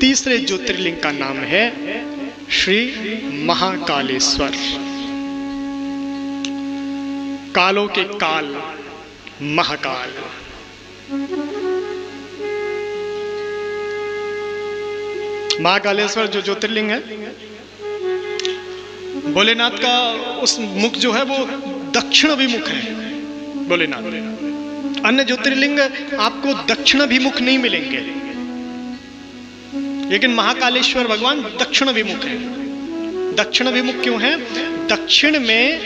तीसरे ज्योतिर्लिंग का नाम है श्री महाकालेश्वर। कालों के काल महाकाल। महाकालेश्वर जो ज्योतिर्लिंग है, भोलेनाथ का उस मुख जो है वो दक्षिण अभिमुख है। भोलेनाथ, अन्य ज्योतिर्लिंग आपको दक्षिण अभिमुख नहीं मिलेंगे, लेकिन महाकालेश्वर भगवान दक्षिण अभिमुख है। दक्षिण अभिमुख क्यों है? दक्षिण में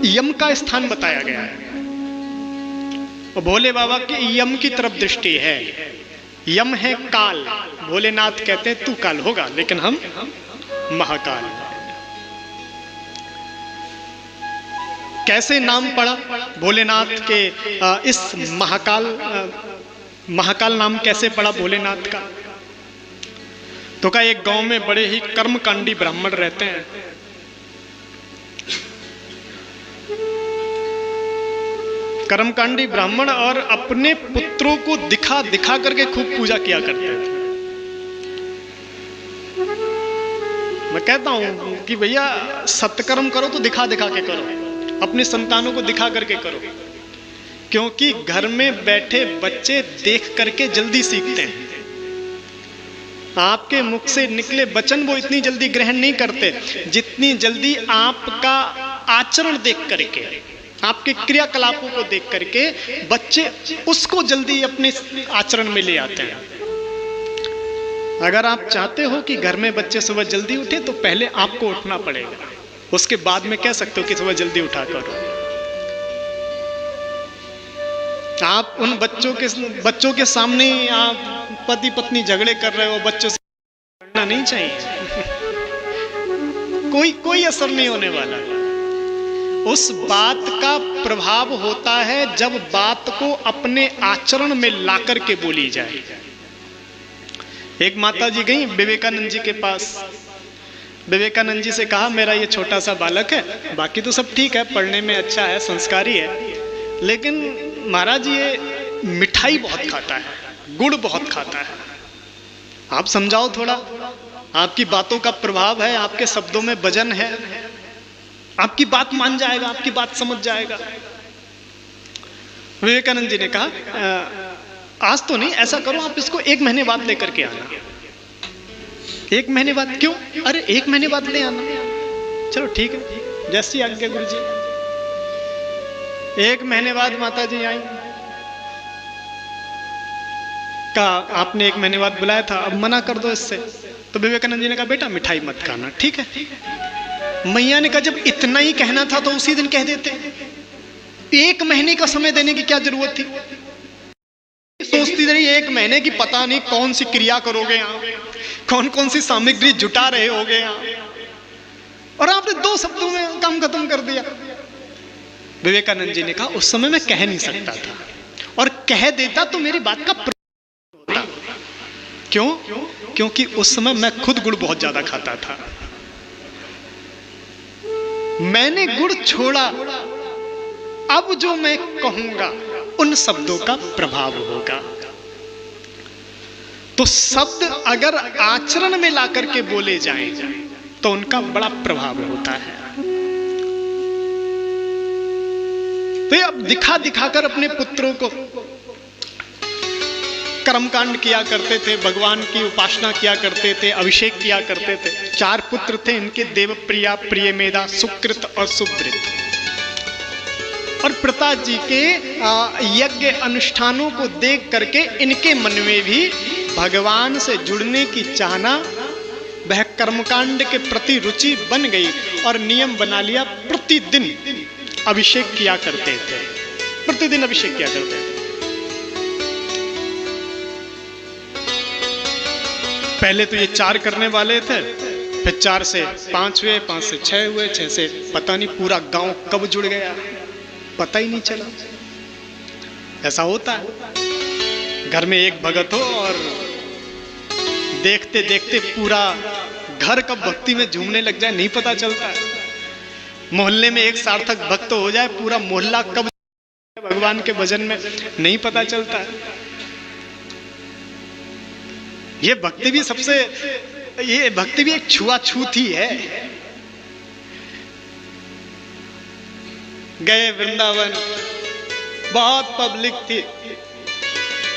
यम का स्थान बताया गया है, और भोले बाबा के यम की तरफ दृष्टि है। यम है काल, भोलेनाथ कहते हैं तू काल होगा, लेकिन हम महाकाल। कैसे नाम पड़ा भोलेनाथ के? इस महाकाल नाम कैसे पड़ा भोलेनाथ का? तो का एक गांव में बड़े ही कर्मकांडी ब्राह्मण रहते हैं। कर्मकांडी ब्राह्मण, और अपने पुत्रों को दिखा दिखा करके खूब पूजा किया करते थे। मैं कहता हूं कि भैया सत्कर्म करो तो दिखा दिखा के करो, अपने संतानों को दिखा करके करो, क्योंकि घर में बैठे बच्चे देख करके जल्दी सीखते हैं। आपके मुख से निकले वचन वो इतनी जल्दी ग्रहण नहीं करते जितनी जल्दी आपका आचरण देख करके, आपके क्रियाकलापों को देख करके बच्चे उसको जल्दी अपने आचरण में ले आते हैं। अगर आप चाहते हो कि घर में बच्चे सुबह जल्दी उठे तो पहले आपको उठना पड़ेगा, उसके बाद में कह सकते हो कि सुबह जल्दी उठा करो। आप उन बच्चों के सामने आप पति पत्नी झगड़े कर रहे हो, बच्चों से लड़ना नहीं चाहिए। कोई असर नहीं होने वाला। उस बात का प्रभाव होता है जब बात को अपने आचरण में ला करके बोली जाए। एक माता जी गई विवेकानंद जी के पास। विवेकानंद जी से कहा, मेरा ये छोटा सा बालक है, बाकी तो सब ठीक है, पढ़ने में अच्छा है, संस्कारी है, लेकिन महाराज ये मिठाई बहुत खाता है, गुड़ बहुत खाता है, आप समझाओ थोड़ा। आपकी बातों का प्रभाव है, आपके शब्दों में वजन है, आपकी बात मान जाएगा, आपकी बात समझ जाएगा। विवेकानंद जी ने कहा, आज तो नहीं, ऐसा करो आप इसको 1 महीने बाद लेकर के आना। 1 महीने बाद? क्यों? अरे 1 महीने बाद ले आना। चलो ठीक है, जैसी आज्ञा गुरु जी। 1 महीने बाद माता जी आई, कहा आपने 1 महीने बाद बुलाया था, अब मना कर दो इससे। तो विवेकानंद जी ने कहा, बेटा मिठाई मत खाना। ठीक है। मैया ने कहा, जब इतना ही कहना था तो उसी दिन कह देते, 1 महीने का समय देने की क्या जरूरत थी? सोचती रही 1 महीने की, पता नहीं कौन सी क्रिया करोगे यहाँ, कौन कौन सी सामग्री जुटा रहे होगे यहाँ, और आपने 2 शब्दों में काम खत्म कर दिया। विवेकानंद जी ने कहा, उस समय मैं कह नहीं सकता था, और कह देता तो मेरी बात का होता। क्यों? क्योंकि उस समय मैं खुद गुड़ बहुत ज्यादा खाता था। मैंने गुड़ छोड़ा, अब जो मैं कहूंगा उन शब्दों का प्रभाव होगा। तो शब्द अगर आचरण में ला करके बोले जाएं तो उनका बड़ा प्रभाव होता है। तो अब दिखा दिखाकर अपने पुत्रों को कर्मकांड किया करते थे, भगवान की उपासना किया करते थे, अभिषेक किया करते थे। 4 पुत्र थे इनके, देवप्रिया, प्रियमेदा, सुकृत और सुभृत। और प्रता जी के यज्ञ अनुष्ठानों को देख करके इनके मन में भी भगवान से जुड़ने की चाहना, वह कर्मकांड के प्रति रुचि बन गई, और नियम बना लिया प्रतिदिन अभिषेक किया करते थे। प्रतिदिन अभिषेक किया करते थे। पहले तो ये 4 करने वाले थे, फिर 4 से 5 हुए, 5 से 6 हुए, 6 से पता नहीं पूरा गांव कब जुड़ गया, पता ही नहीं चला। ऐसा होता है, घर में एक भगत हो और देखते देखते पूरा घर कब भक्ति में झूमने लग जाए नहीं पता चलता है। मोहल्ले में एक सार्थक भक्त हो जाए, पूरा मोहल्ला कब भगवान के भजन में नहीं पता चलता है। ये भक्ति भी एक छुआछूत ही है। गए वृंदावन, बहुत पब्लिक थी,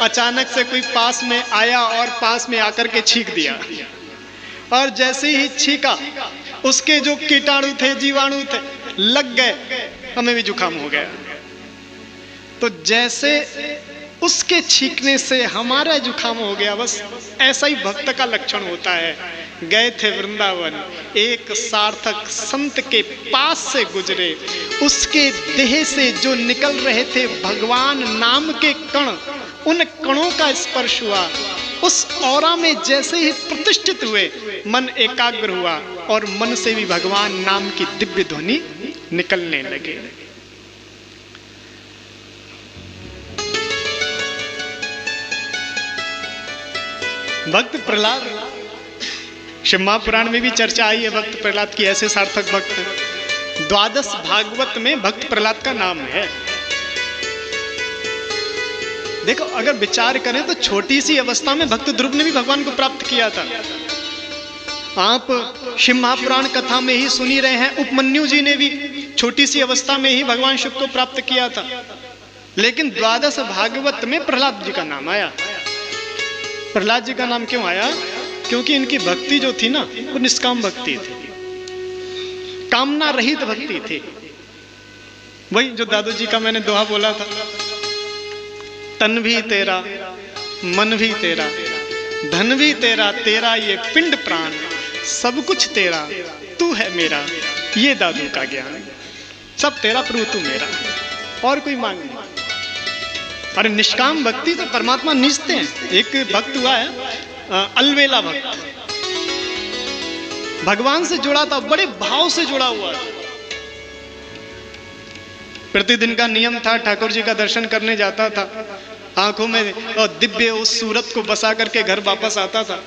अचानक से कोई पास में आया और पास में आकर के छींक दिया, और जैसे ही छींका उसके जो कीटाणु थे, जीवाणु थे, लग गए, हमें भी जुकाम हो गया। तो जैसे उसके छींकने से हमारा जुकाम हो गया, बस ऐसा ही भक्त का लक्षण होता है। गए थे वृंदावन, एक सार्थक संत के पास से गुजरे, उसके देह से जो निकल रहे थे भगवान नाम के कण, उन कणों का स्पर्श हुआ, उस औरा में जैसे ही प्रतिष्ठित हुए, मन एकाग्र हुआ और मन से भी भगवान नाम की दिव्य ध्वनि निकलने लगे। भक्त प्रहलाद, शिव महापुराण में भी चर्चा आई है भक्त प्रहलाद की, ऐसे सार्थक भक्त। 12 भागवत में भक्त प्रहलाद का नाम है। देखो, अगर विचार करें तो छोटी सी अवस्था में भक्त ध्रुव ने भी भगवान को प्राप्त किया था। आप शिव महापुराण कथा में ही सुनी रहे हैं, उपमन्यु जी ने भी छोटी सी अवस्था में ही भगवान शिव को प्राप्त किया था। लेकिन 12 भागवत में प्रहलाद जी का नाम आया। प्रहलाद जी का नाम क्यों आया? क्योंकि इनकी भक्ति जो थी ना, वो निष्काम भक्ति थी, कामना रहित भक्ति थी। वही जो दादू जी का मैंने दोहा बोला था, तन भी तेरा, मन भी तेरा, धन भी तेरा, तेरा ये पिंड प्राण, सब कुछ तेरा, तू है मेरा, ये दादू का ज्ञान। सब तेरा प्रभु तू मेरा, और कोई मांग नहीं। अरे निष्काम भक्ति तो परमात्मा निजते हैं। एक भक्त हुआ है अलवेला भक्त, भगवान से जुड़ा था, बड़े भाव से जुड़ा हुआ था। प्रतिदिन का नियम था, ठाकुर जी का दर्शन करने जाता था, आंखों में दिव्य उस सूरत को बसा करके घर वापस आता था।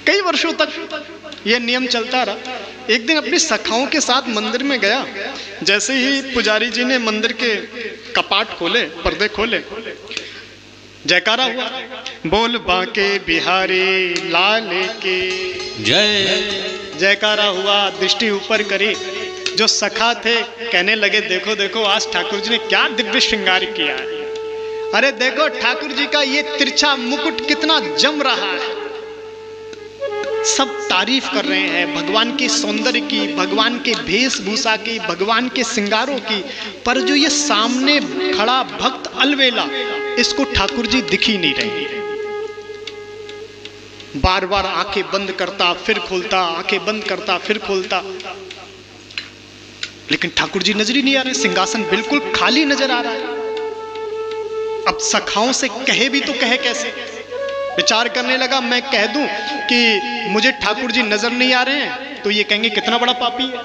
कई वर्षों तक यह नियम चलता रहा। एक दिन अपनी सखाओं के साथ मंदिर में गया, जैसे ही पुजारी जी ने मंदिर के कपाट खोले, पर्दे खोले, जयकारा हुआ, बोल बांके बिहारी लाल के जय। जयकारा हुआ, दृष्टि ऊपर करी, जो सखा थे कहने लगे, देखो देखो आज ठाकुर जी ने क्या दिव्य श्रृंगार किया है। अरे देखो ठाकुर जी का ये तिरछा मुकुट कितना जम रहा है। सब तारीफ कर रहे हैं भगवान के सौंदर्य की, भगवान के वेशभूषा की, भगवान के श्रृंगारों की। पर जो ये सामने खड़ा भक्त अलवेला, इसको ठाकुर जी दिख ही नहीं रहे। बार बार आंखें बंद करता फिर खोलता, आंखें बंद करता फिर खोलता, लेकिन ठाकुर जी नजर ही नहीं आ रहे। सिंहासन बिल्कुल खाली नजर आ रहा है। अब सखाओं से कहे भी तो कहे कैसे? विचार करने लगा, मैं कह दूं कि मुझे ठाकुर जी नजर नहीं आ रहे हैं, तो ये कहेंगे कितना बड़ा पापी है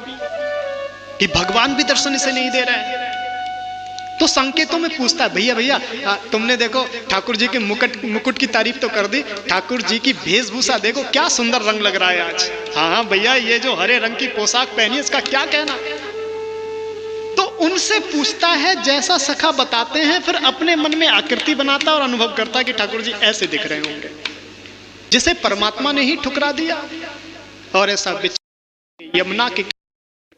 कि भगवान भी दर्शन इसे नहीं दे रहे हैं। तो संकेतों में पूछता है, भैया भैया तुमने देखो ठाकुर जी के मुकुट की तारीफ तो कर दी, ठाकुर जी की वेशभूषा देखो क्या सुंदर रंग लग रहा है आज। हाँ हाँ भैया, ये जो हरे रंग की पोशाक पहनी इसका क्या कहना। तो उनसे पूछता है, जैसा सखा बताते हैं, फिर अपने मन में आकृति बनाता और अनुभव करता कि ठाकुर जी ऐसे दिख रहे होंगे, जिसे परमात्मा ने ही ठुकरा दिया। और ऐसा यमुना के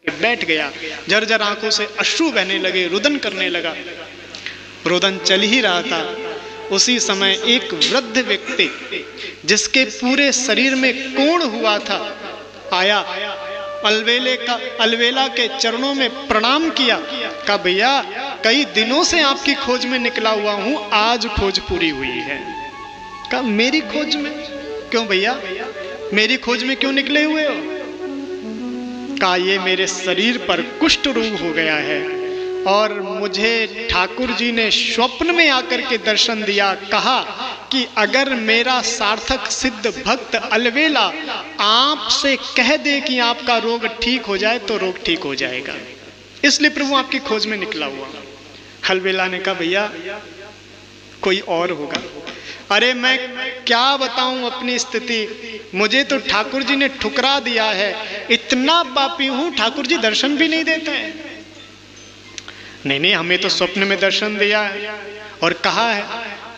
बैठ गया, जर्जर आंखों से अश्रु बहने लगे, रुदन करने लगा। रुदन चल ही रहा था, उसी समय एक वृद्ध व्यक्ति जिसके पूरे शरीर में कोढ़ हुआ था आया, अलवेला के चरणों में प्रणाम किया, कहा भैया कई दिनों से आपकी खोज में निकला हुआ हूं, आज खोज पूरी हुई है। कहा मेरी खोज में? क्यों भैया, मेरी खोज में क्यों निकले हुए हो? कहा ये मेरे शरीर पर कुष्ठ रोग हो गया है और मुझे ठाकुर जी ने स्वप्न में आकर के दर्शन दिया, कहा कि अगर मेरा सार्थक सिद्ध भक्त अलवेला आपसे कह दे कि आपका रोग ठीक हो जाए तो रोग ठीक हो जाएगा, इसलिए प्रभु आपकी खोज में निकला हुआ। अलवेला ने कहा भैया कोई और होगा। अरे मैं क्या बताऊं अपनी स्थिति, मुझे तो ठाकुर जी ने ठुकरा दिया है, इतना पापी हूं, ठाकुर जी दर्शन भी नहीं देते हैं। नहीं नहीं, हमें तो स्वप्न में दर्शन दिया है और कहा है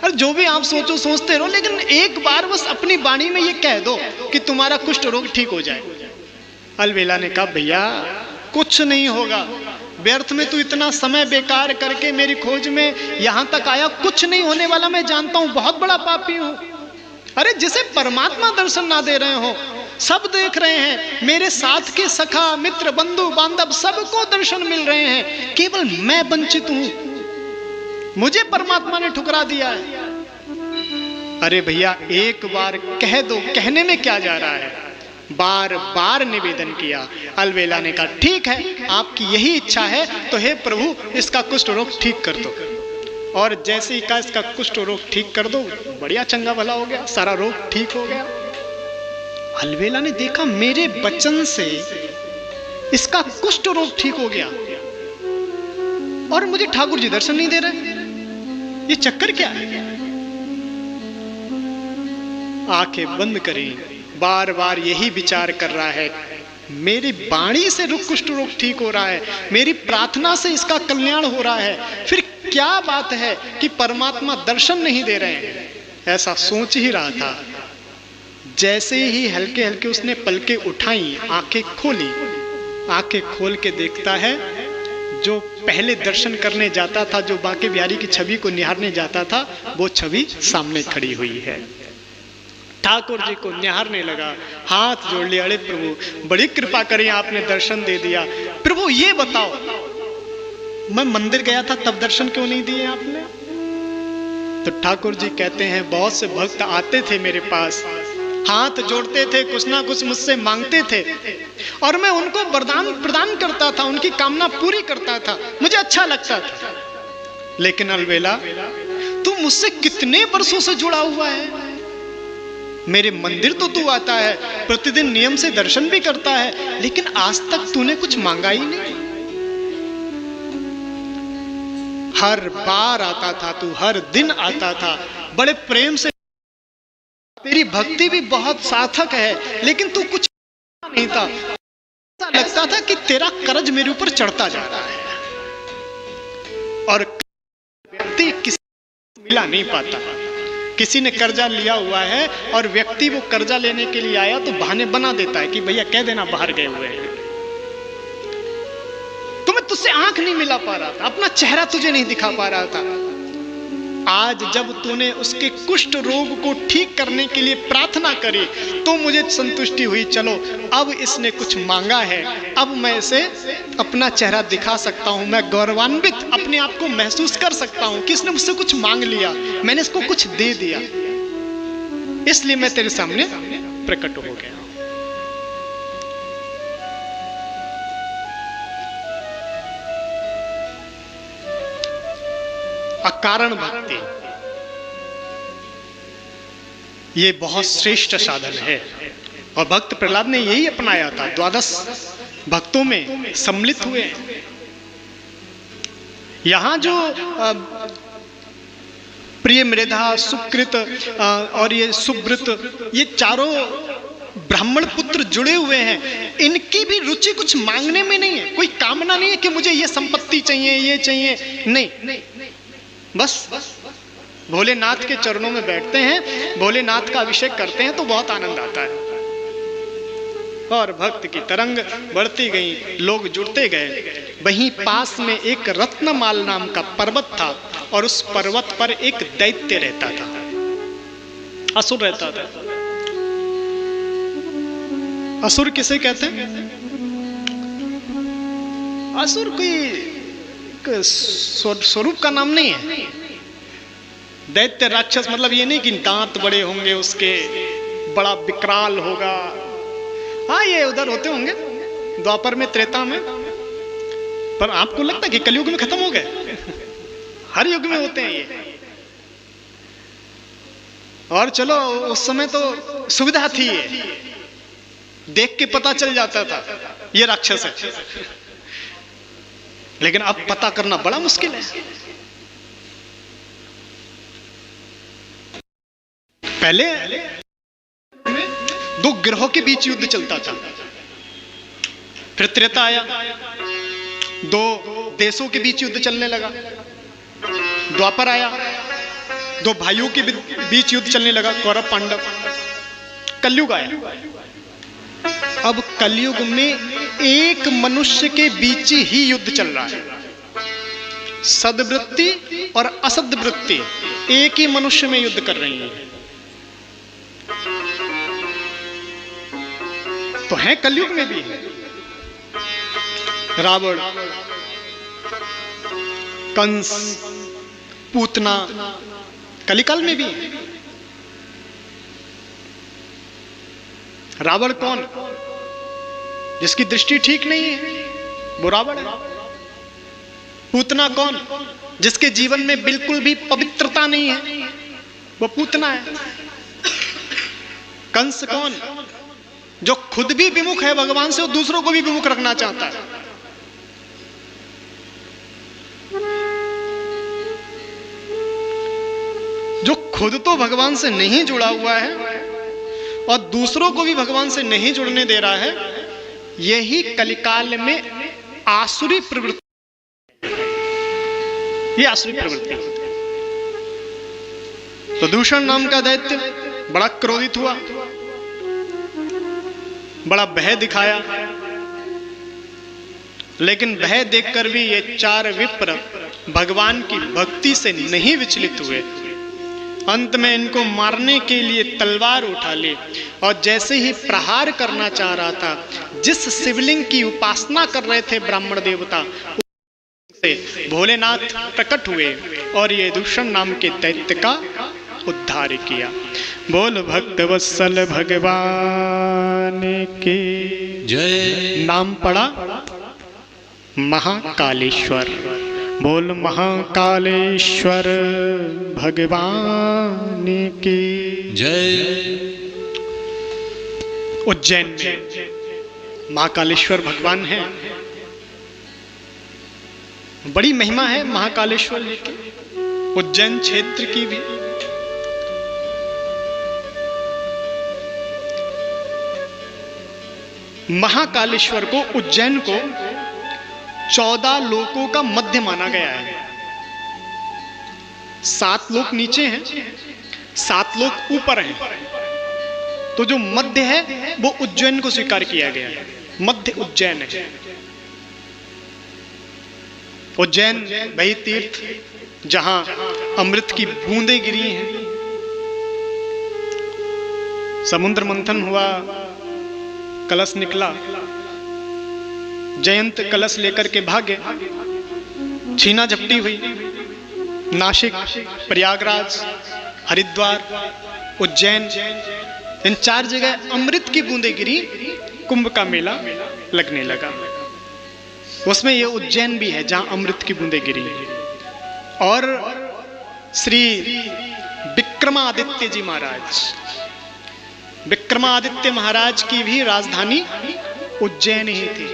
और जो भी आप सोचो सोचते रहो, लेकिन एक बार बस अपनी वाणी में ये कह दो कि तुम्हारा कुष्ठ रोग ठीक हो जाए। अलवेला ने कहा भैया कुछ नहीं होगा, व्यर्थ में तू इतना समय बेकार करके मेरी खोज में यहां तक आया, कुछ नहीं होने वाला, मैं जानता हूं बहुत बड़ा पापी हूं। अरे जिसे परमात्मा दर्शन ना दे रहे हो, सब देख रहे हैं, मेरे साथ के सखा मित्र बंधु बांधव सबको दर्शन मिल रहे हैं, केवल मैं वंचित हूं, मुझे परमात्मा ने ठुकरा दिया है। अरे भैया एक बार कह दो, कहने में क्या जा रहा है, बार बार निवेदन किया। अलवेला ने कहा ठीक है, आपकी यही इच्छा है तो हे प्रभु इसका कुष्ठ रोग ठीक कर दो। और जैसे ही कहा इसका कुष्ठ रोग ठीक कर दो, बढ़िया चंगा भला हो गया, सारा रोग ठीक हो गया। अलवेला ने देखा मेरे वचन से इसका कुष्ठ रोग ठीक हो गया और मुझे ठाकुर जी दर्शन नहीं दे रहे, ये चक्कर क्या है। आंखें बंद करें, बार बार यही विचार कर रहा है, मेरी वाणी से कुष्ठ रोग ठीक हो रहा है, मेरी प्रार्थना से इसका कल्याण हो रहा है, फिर क्या बात है कि परमात्मा दर्शन नहीं दे रहे हैं। ऐसा सोच ही रहा था, जैसे ही हल्के हल्के उसने पलकें उठाई, आंखें खोली, आंखें खोल के देखता है जो पहले दर्शन करने जाता था, जो बांके बिहारी की छवि को निहारने जाता था, वो छवि सामने खड़ी हुई है। ठाकुर जी को निहारने लगा, हाथ जोड़ लिया, अरे प्रभु बड़ी कृपा करी, आपने दर्शन दे दिया। प्रभु ये बताओ, मैं मंदिर गया था तब दर्शन क्यों नहीं दिए आपने? तो ठाकुर जी कहते हैं बहुत से भक्त आते थे मेरे पास, हाथ जोड़ते थे, कुछ ना कुछ मुझसे मांगते थे और मैं उनको वरदान प्रदान करता था, उनकी कामना पूरी करता था, मुझे अच्छा लगता था। लेकिन अलवेला तू मुझसे कितने वर्षों से जुड़ा हुआ है, मेरे मंदिर तो तू आता है, प्रतिदिन नियम से दर्शन भी करता है, लेकिन आज तक तूने कुछ मांगा ही नहीं। हर बार आता था तू, हर दिन आता था, बड़े प्रेम से, तेरी भक्ति भी बहुत सार्थक है, लेकिन तू कुछ नहीं था। ऐसा लगता था कि तेरा कर्ज मेरे ऊपर चढ़ता जा रहा है और व्यक्ति किसी मिला नहीं पाता। किसी ने कर्जा लिया हुआ है और व्यक्ति वो कर्जा लेने के लिए आया तो बहाने बना देता है कि भैया कह देना बाहर गए हुए हैं। तुम्हें तुझसे आंख नहीं मिला पा रहा था, अपना चेहरा तुझे नहीं दिखा पा रहा था। आज जब तूने उसके कुष्ठ रोग को ठीक करने के लिए प्रार्थना करी तो मुझे संतुष्टि हुई, चलो अब इसने कुछ मांगा है, अब मैं इसे अपना चेहरा दिखा सकता हूं, मैं गौरवान्वित अपने आप को महसूस कर सकता हूं कि इसने मुझसे कुछ मांग लिया, मैंने इसको कुछ दे दिया, इसलिए मैं तेरे सामने प्रकट हो गया। अकारण भक्ति ये बहुत श्रेष्ठ साधन है और भक्त प्रहलाद ने यही अपनाया था, 12 भक्तों में सम्मिलित हुए। यहां जो प्रिय मृधा, सुकृत और ये सुब्रत, ये चारों ब्राह्मण पुत्र जुड़े हुए हैं, इनकी भी रुचि कुछ मांगने में नहीं है, कोई कामना नहीं है कि मुझे ये संपत्ति चाहिए, ये चाहिए, नहीं, बस भोलेनाथ के चरणों में बैठते हैं, भोलेनाथ का अभिषेक करते हैं तो बहुत आनंद आता है। और भक्त की तरंग बढ़ती गई, लोग जुड़ते गए। वहीं पास में एक रत्नमाल नाम का पर्वत था और उस पर्वत पर एक दैत्य रहता था, असुर रहता था। असुर किसे कहते हैं? असुर कोई स्वरूप का नाम नहीं है। दैत्य राक्षस मतलब ये नहीं कि दांत बड़े होंगे उसके, बड़ा विकराल होगा। हाँ ये उधर होते होंगे द्वापर में, त्रेता में, पर आपको लगता है कि कलयुग में खत्म हो गए? हर युग में होते हैं ये। और चलो उस समय तो सुविधा थी, ये देख के पता चल जाता था ये राक्षस है, लेकिन अब पता करना बड़ा मुश्किल है। पहले 2 ग्रहों के बीच युद्ध चलता था, फिर त्रेता आया, 2 देशों के बीच युद्ध चलने लगा, द्वापर आया, दो भाइयों के बीच युद्ध चलने लगा, कौरव पांडव। कलयुग आया। अब कलयुग में एक मनुष्य के बीच ही युद्ध चल रहा है। सद्वृत्ति और असद्वृत्ति एक ही मनुष्य में युद्ध कर रही हैं। तो है कलयुग में भी है। रावण, कंस, पूतना कलिकाल में भी है। रावण कौन? जिसकी दृष्टि ठीक नहीं है, वो रावण है। पूतना कौन? जिसके जीवन में बिल्कुल भी पवित्रता नहीं है, वो पूतना है। कंस कौन? जो खुद भी विमुख है भगवान से और दूसरों को भी विमुख रखना चाहता है। जो खुद तो भगवान से नहीं जुड़ा हुआ है और दूसरों को भी भगवान से नहीं जुड़ने दे रहा है, यही कलिकाल में आसुरी प्रवृत्ति, ये आसुरी प्रवृत्ति। तो दूषण नाम का दैत्य बड़ा क्रोधित हुआ, बड़ा भय दिखाया, लेकिन भय देखकर भी ये चार विप्र भगवान की भक्ति से नहीं विचलित हुए। अंत में इनको मारने के लिए तलवार उठा ली और जैसे ही प्रहार करना चाह रहा था, जिस शिवलिंग की उपासना कर रहे थे ब्राह्मण देवता, से भोलेनाथ प्रकट हुए और ये दूषण नाम के दैत्य का उद्धार किया। बोल भक्त वत्सल भगवान की जय। नाम पड़ा महाकालेश्वर। बोल महाकालेश्वर भगवान की जय। उज्जैन में महाकालेश्वर भगवान है। बड़ी महिमा है महाकालेश्वर की, उज्जैन क्षेत्र की भी। महाकालेश्वर को, उज्जैन को 14 लोकों का मध्य माना गया है। 7 लोक नीचे हैं, 7 लोक ऊपर हैं। तो जो मध्य है वो उज्जैन को स्वीकार किया गया है। मध्य उज्जैन है। उज्जैन वही तीर्थ जहां अमृत की बूंदें गिरी हैं। समुद्र मंथन हुआ, कलश निकला, जयंत कलश लेकर के भागे, छीना झपटी हुई। नासिक, प्रयागराज, हरिद्वार, उज्जैन, इन 4 जगह अमृत की बूंदें गिरी, कुंभ का मेला लगने लगा। उसमें ये उज्जैन भी है जहां अमृत की बूंदें गिरी। और श्री विक्रमादित्य जी महाराज, विक्रमादित्य महाराज की भी राजधानी उज्जैन ही थी।